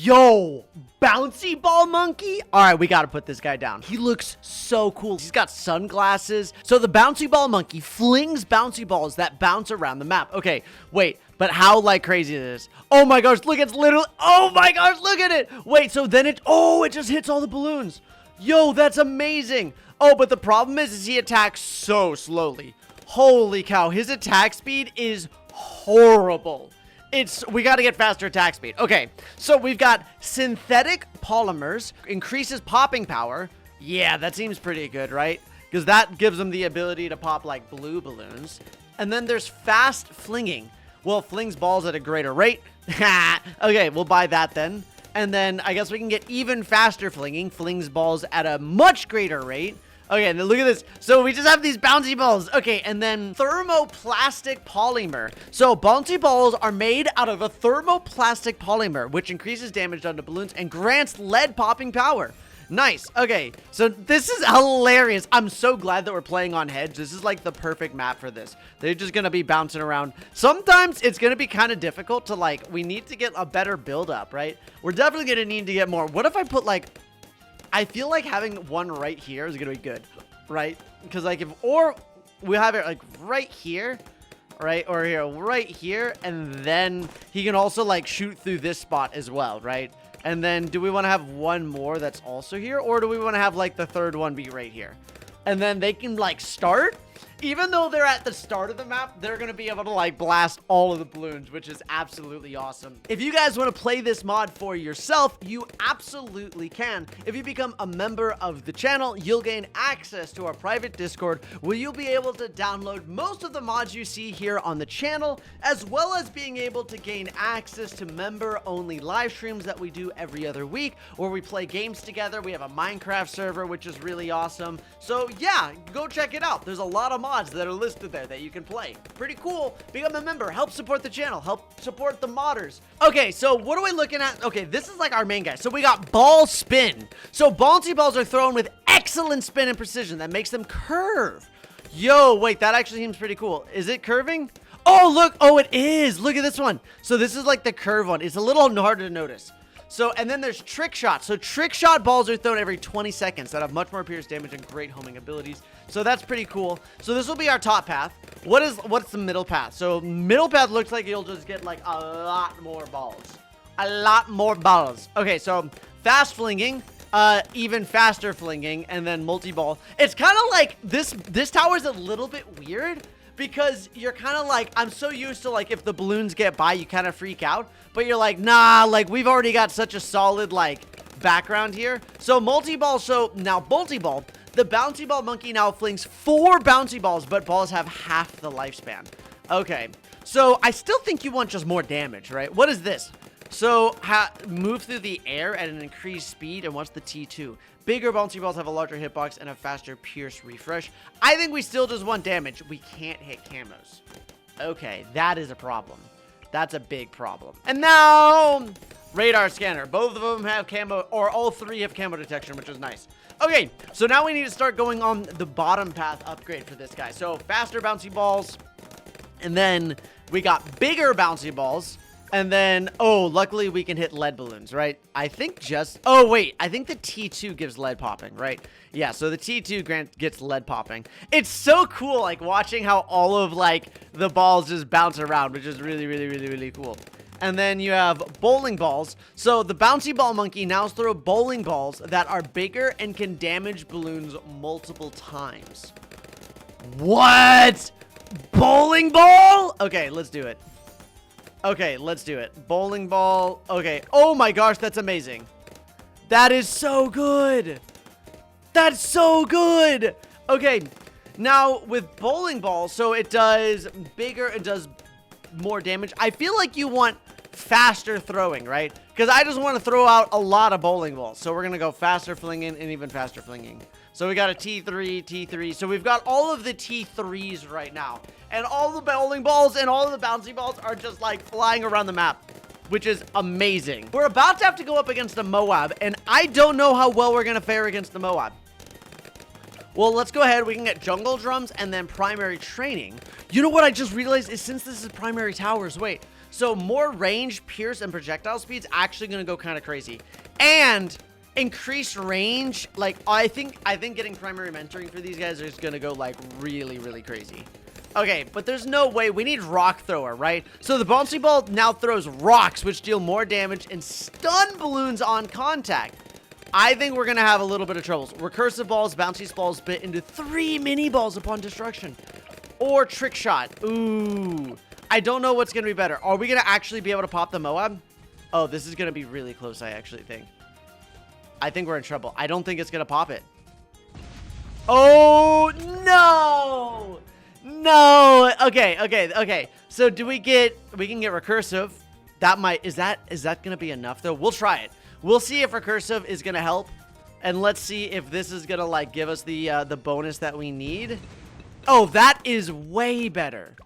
Yo, bouncy ball monkey. All right, we got to put this guy down. He looks so cool. He's got sunglasses. So the bouncy ball monkey flings bouncy balls that bounce around the map. Okay, wait, but how like crazy is this? Oh my gosh, look, it's literally, oh my gosh, look at it. Wait, so then it just hits all the balloons. Yo, that's amazing. Oh, but the problem is he attacks so slowly. Holy cow, his attack speed is horrible. We got to get faster attack speed. Okay, so we've got synthetic polymers, increases popping power. Yeah, that seems pretty good, right? Because that gives them the ability to pop like blue balloons. And then there's fast flinging. Well, flings balls at a greater rate. Okay, we'll buy that then. And then I guess we can get even faster flinging. Flings balls at a much greater rate. Okay, and then look at this. So we just have these bouncy balls. Okay, and then thermoplastic polymer. So bouncy balls are made out of a thermoplastic polymer, which increases damage done to balloons and grants lead popping power. Nice. Okay, so this is hilarious. I'm so glad that we're playing on Hedge. This is like the perfect map for this. They're just going to be bouncing around. Sometimes it's going to be kind of difficult to like, we need to get a better build up, right? We're definitely going to need to get more. What if I put like, I feel like having one right here is going to be good, right? Because like or we have it like right here, right? Or here, right here. And then he can also like shoot through this spot as well, right? And then do we want to have one more that's also here? Or do we want to have like the third one be right here? And then they can like start. Even though they're at the start of the map, they're going to be able to like blast all of the balloons, which is absolutely awesome. If you guys want to play this mod for yourself, you absolutely can. If you become a member of the channel, you'll gain access to our private Discord where you'll be able to download most of the mods you see here on the channel, as well as being able to gain access to member-only live streams that we do every other week where we play games together. We have a Minecraft server, which is really awesome. So yeah, go check it out. There's a lot of mods that are listed there that you can play. Pretty cool. Become a member. Help support the channel. Help support the modders. Okay, so what are we looking at? Okay, this is like our main guy. So we got ball spin. So bouncy balls are thrown with excellent spin and precision that makes them curve. Yo, wait, that actually seems pretty cool. Is it curving? Oh, look. Oh, it is. Look at this one. So this is like the curve one. It's a little harder to notice. So, and then there's trick shots. So trick shot balls are thrown every 20 seconds that have much more pierce damage and great homing abilities. So that's pretty cool. So this will be our top path. What's the middle path? So middle path looks like you'll just get like a lot more balls. A lot more balls. Okay, so fast flinging, even faster flinging, and then multi-ball. It's kind of like this tower is a little bit weird because you're kind of like, I'm so used to like if the balloons get by, you kind of freak out. But you're like, nah, like we've already got such a solid like background here. So multi-ball, so now multi-ball, the bouncy ball monkey now flings 4 bouncy balls, but balls have half the lifespan. Okay, so I still think you want just more damage, right? What is this? So move through the air at an increased speed, and what's the T2? Bigger bouncy balls have a larger hitbox and a faster pierce refresh. I think we still just want damage. We can't hit camos. Okay, that is a problem. That's a big problem. And now, radar scanner. Both of them have camo, or all 3 have camo detection, which is nice. Okay, so now we need to start going on the bottom path upgrade for this guy. So faster bouncy balls, and then we got bigger bouncy balls, and then, oh, luckily we can hit lead balloons, right? I think oh wait, I think the T2 gives lead popping, right? Yeah, so the T2 gets lead popping. It's so cool, like, watching how all of, like, the balls just bounce around, which is really, really, really, really cool. And then you have bowling balls. So the bouncy ball monkey now throw bowling balls that are bigger and can damage balloons multiple times. What? Bowling ball? Okay, let's do it. Okay, let's do it. Bowling ball. Okay. Oh my gosh, that's amazing. That is so good. That's so good. Okay, now with bowling balls, so it does bigger, it does more damage. I feel like you want faster throwing, right? Because I just want to throw out a lot of bowling balls. So we're going to go faster flinging and even faster flinging. So we got a T3, T3. So we've got all of the T3s right now. And all the bowling balls and all of the bouncy balls are just like flying around the map, which is amazing. We're about to have to go up against a Moab, and I don't know how well we're going to fare against the Moab. Well, let's go ahead. We can get jungle drums and then primary training. You know what I just realized is since this is primary towers, wait. So more range, pierce, and projectile speed's actually gonna go kind of crazy. And increased range, like I think getting primary mentoring for these guys is gonna go like really, really crazy. Okay, but there's no way. We need rock thrower, right? So the bouncy ball now throws rocks, which deal more damage and stun balloons on contact. I think we're gonna have a little bit of troubles. Recursive balls, bouncy balls bit into 3 mini balls upon destruction. Or trick shot. Ooh. I don't know what's gonna be better. Are we gonna actually be able to pop the Moab? Oh, this is gonna be really close, I actually think. I think we're in trouble. I don't think it's gonna pop it. Oh, no! No. Okay. So we can get recursive. That might, is that going to be enough though? We'll try it. We'll see if recursive is going to help. And let's see if this is going to like give us the bonus that we need. Oh, that is way better.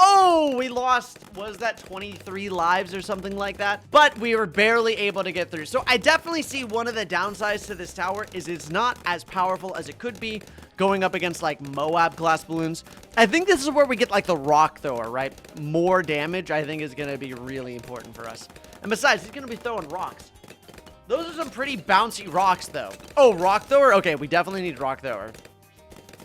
Oh, we lost, was that 23 lives or something like that? But we were barely able to get through. So I definitely see one of the downsides to this tower is it's not as powerful as it could be going up against like Moab glass balloons. I think this is where we get like the rock thrower, right? More damage I think is going to be really important for us. And besides, he's going to be throwing rocks. Those are some pretty bouncy rocks though. Oh, rock thrower? Okay, we definitely need rock thrower.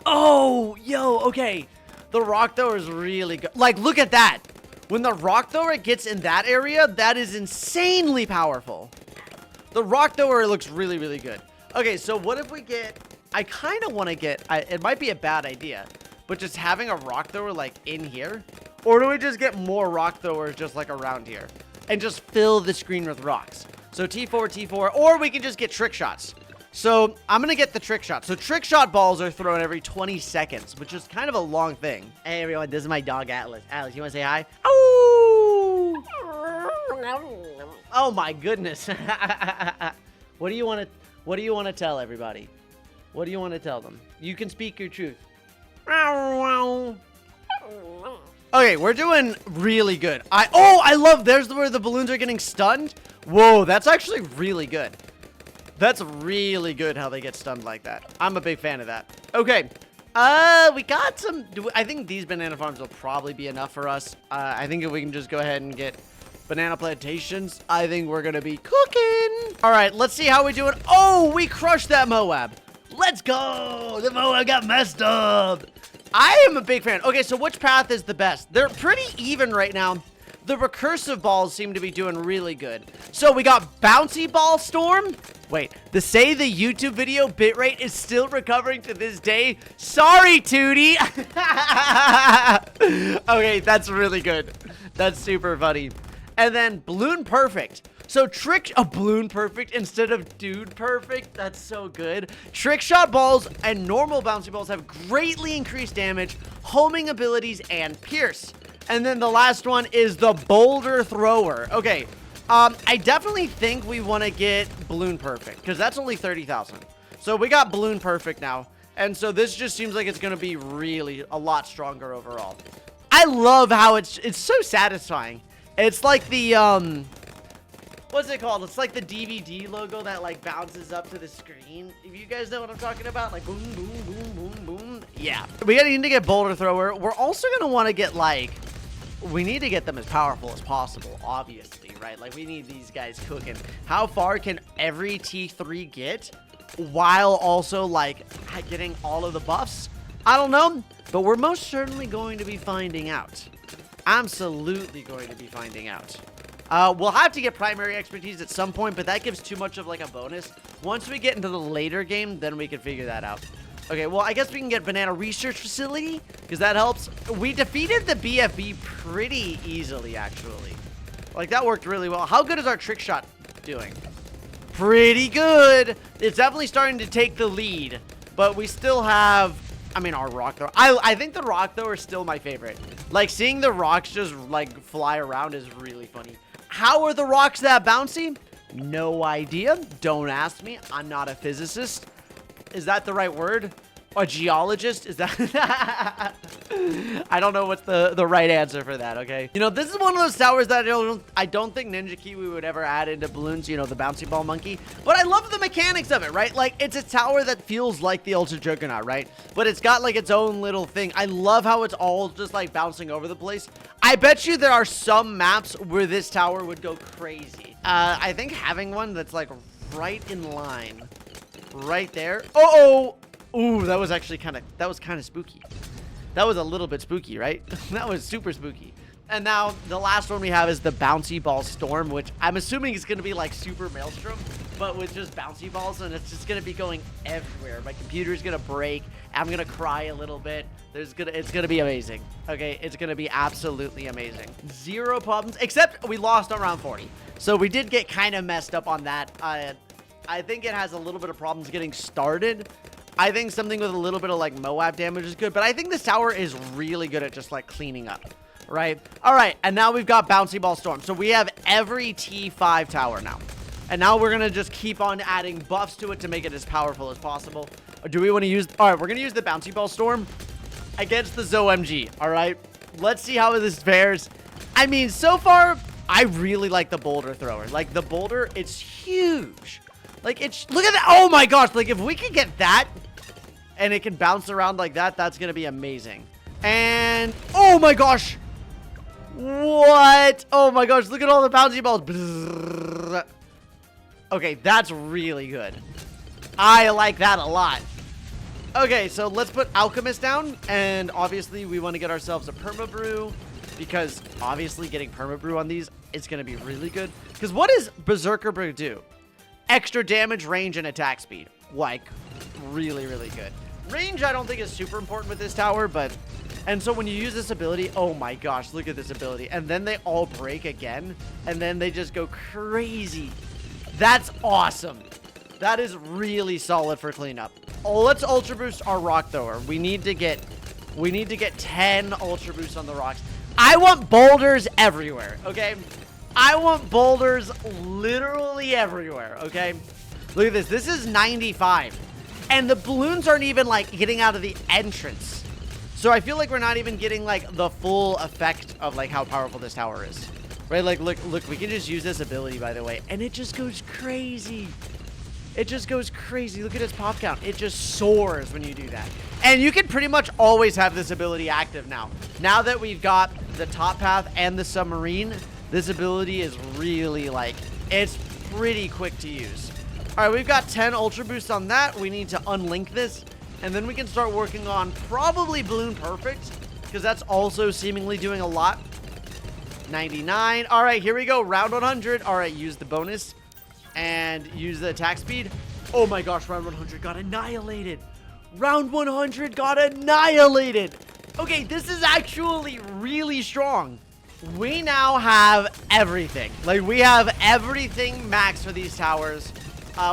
Oh, yo, okay. The rock thrower is really good. Like, look at that. When the rock thrower gets in that area, that is insanely powerful. The rock thrower looks really, really good. Okay, so what if we get... I kind of want to get... it might be a bad idea, but just having a rock thrower, like, in here? Or do we just get more rock throwers just, like, around here? And just fill the screen with rocks? So T4, or we can just get trick shots. So I'm going to get the trick shot. So trick shot balls are thrown every 20 seconds, which is kind of a long thing. Hey, everyone, this is my dog, Atlas. Atlas, you want to say hi? Oh! Oh, my goodness. What do you want to tell everybody? What do you want to tell them? You can speak your truth. Okay, we're doing really good. I love, there's where the balloons are getting stunned. Whoa, that's actually really good. That's really good how they get stunned like that. I'm a big fan of that. Okay. We got some... I think these banana farms will probably be enough for us. I think if we can just go ahead and get banana plantations, I think we're going to be cooking. All right, let's see how we're doing. Oh, we crushed that Moab. Let's go. The Moab got messed up. I am a big fan. Okay, so which path is the best? They're pretty even right now. The recursive balls seem to be doing really good. So we got Bouncy Ball Storm. Wait, the YouTube video bitrate is still recovering to this day. Sorry, Tootie. Okay, that's really good. That's super funny. And then Balloon Perfect. So Balloon Perfect instead of Dude Perfect. That's so good. Trick Shot balls and normal Bouncy balls have greatly increased damage, homing abilities, and pierce. And then the last one is the Boulder Thrower. Okay, I definitely think we want to get Balloon Perfect because that's only 30,000. So we got Balloon Perfect now. And so this just seems like it's going to be really a lot stronger overall. I love how it's so satisfying. It's like the, what's it called? It's like the DVD logo that like bounces up to the screen. If you guys know what I'm talking about, like boom, boom, boom, boom, boom. Yeah, we need to get Boulder Thrower. We're also going to want to get like... We need to get them as powerful as possible, obviously, right? Like, we need these guys cooking. How far can every T3 get while also, like, getting all of the buffs? I don't know, but we're most certainly going to be finding out. Absolutely going to be finding out. We'll have to get primary expertise at some point, but that gives too much of, like, a bonus. Once we get into the later game, then we can figure that out. Okay, well, I guess we can get Banana Research Facility, because that helps. We defeated the BFB pretty easily, actually. Like, that worked really well. How good is our trick shot doing? Pretty good. It's definitely starting to take the lead, but we still have, I mean, our rock thrower. I think the rock thrower is still my favorite. Like, seeing the rocks just, like, fly around is really funny. How are the rocks that bouncy? No idea. Don't ask me. I'm not a physicist. Is that the right word? A geologist? Is that? I don't know what's the right answer for that, okay? You know, this is one of those towers that I don't think Ninja Kiwi would ever add into Bloons, you know, the bouncy ball monkey. But I love the mechanics of it, right? Like, it's a tower that feels like the Ultra Juggernaut, right? But it's got, like, its own little thing. I love how it's all just, like, bouncing over the place. I bet you there are some maps where this tower would go crazy. I think having one that's, like, right in line. Right there. Uh-oh! Ooh, that was actually kind of spooky. That was a little bit spooky, right? That was super spooky. And now the last one we have is the bouncy ball storm, which I'm assuming is going to be like Super Maelstrom, but with just bouncy balls, and it's just going to be going everywhere. My computer's going to break. I'm going to cry a little bit. It's going to be amazing. Okay, it's going to be absolutely amazing. Zero problems, except we lost on round 40. So we did get kind of messed up on that. I think it has a little bit of problems getting started. I think something with a little bit of like Moab damage is good, but I think this tower is really good at just like cleaning up, right? All right, and now we've got Bouncy Ball Storm. So we have every T5 tower now. And now we're going to just keep on adding buffs to it to make it as powerful as possible. Or do we want to use... All right, we're going to use the Bouncy Ball Storm against the ZOMG, all right? Let's see how this fares. I mean, so far, I really like the boulder thrower. Like, the boulder, it's huge. Like, it's... Look at that. Oh, my gosh. Like, if we could get that... and it can bounce around like that, that's going to be amazing. And, oh my gosh. What? Oh my gosh, look at all the bouncy balls. Okay, that's really good. I like that a lot. Okay, so let's put Alchemist down. And obviously, we want to get ourselves a Perma Brew. Because obviously, getting Perma Brew on these is going to be really good. Because what does Berserker Brew do? Extra damage, range, and attack speed. Like, really, really good. Range, I don't think is super important with this tower, but... And so when you use this ability, oh my gosh, look at this ability. And then they all break again, and then they just go crazy. That's awesome. That is really solid for cleanup. Oh, let's Ultra Boost our Rock Thrower. We need to get 10 Ultra Boosts on the rocks. I want boulders everywhere, okay? I want boulders literally everywhere, okay? Look at this. This is 95. And the balloons aren't even, like, getting out of the entrance. So I feel like we're not even getting, like, the full effect of, like, how powerful this tower is. Right? Like, look, we can just use this ability, by the way. And it just goes crazy. It just goes crazy. Look at its pop count. It just soars when you do that. And you can pretty much always have this ability active now. Now that we've got the top path and the submarine, this ability is really, like, it's pretty quick to use. All right, we've got 10 Ultra Boosts on that. We need to unlink this, and then we can start working on probably Balloon Perfect, because that's also seemingly doing a lot. 99. All right, here we go. Round 100. All right, use the bonus and use the attack speed. Oh my gosh, round 100 got annihilated. Round 100 got annihilated. Okay, this is actually really strong. We now have everything. Like, we have everything max for these towers.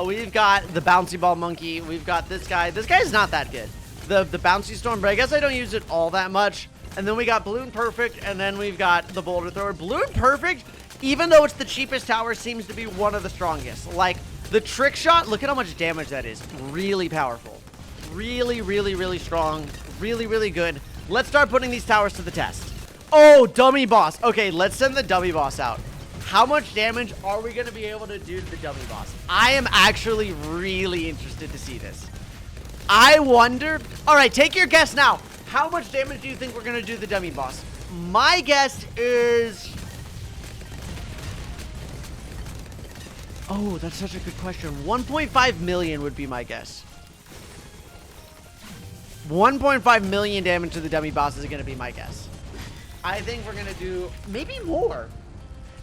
We've got the Bouncy Ball Monkey. We've got this guy. This guy's not that good. The Bouncy Storm, but I guess I don't use it all that much. And then we got Balloon Perfect, and then we've got the Boulder Thrower. Balloon Perfect, even though it's the cheapest tower, seems to be one of the strongest. Like, the Trick Shot, look at how much damage that is. Really powerful. Really, really, really strong. Really, really good. Let's start putting these towers to the test. Oh, Dummy Boss. Okay, let's send the Dummy Boss out. How much damage are we going to be able to do to the Dummy Boss? I am actually really interested to see this. I wonder... All right, take your guess now. How much damage do you think we're going to do to the Dummy Boss? My guess is... Oh, that's such a good question. 1.5 million would be my guess. 1.5 million damage to the Dummy Boss is going to be my guess. I think we're going to do maybe more.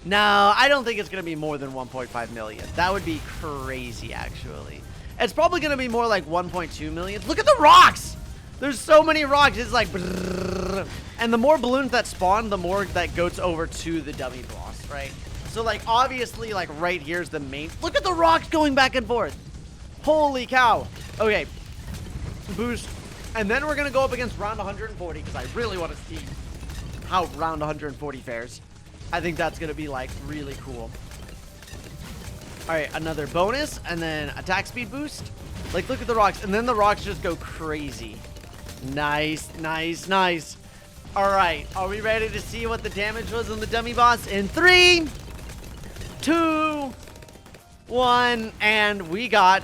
No, I don't think it's going to be more than 1.5 million. That would be crazy, actually. It's probably going to be more like 1.2 million. Look at the rocks! There's so many rocks. It's like... Brrr. And the more balloons that spawn, the more that goes over to the Dummy Boss, right? So, like, obviously, like, right here's the main... Look at the rocks going back and forth! Holy cow! Okay. Boost. And then we're going to go up against round 140, because I really want to see how round 140 fares. I think that's going to be, like, really cool. All right, another bonus, and then attack speed boost. Like, look at the rocks. And then the rocks just go crazy. Nice, nice, nice. All right. Are we ready to see what the damage was on the dummy boss? In 3, 2, 1. And we got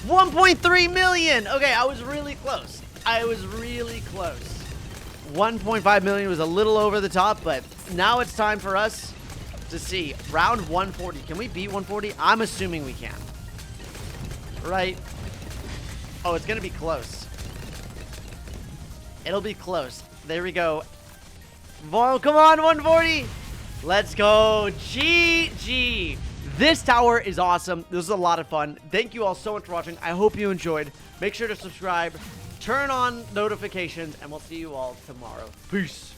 1.3 million. Okay, I was really close. I was really close. 1.5 million was a little over the top, but now it's time for us to see round 140. Can we beat 140? I'm assuming we can. Right? Oh, it's gonna be close. It'll be close. There we go. Well, come on, 140. Let's go. GG. This tower is awesome. This is a lot of fun. Thank you all so much for watching. I hope you enjoyed. Make sure to subscribe, turn on notifications, and we'll see you all tomorrow. Peace.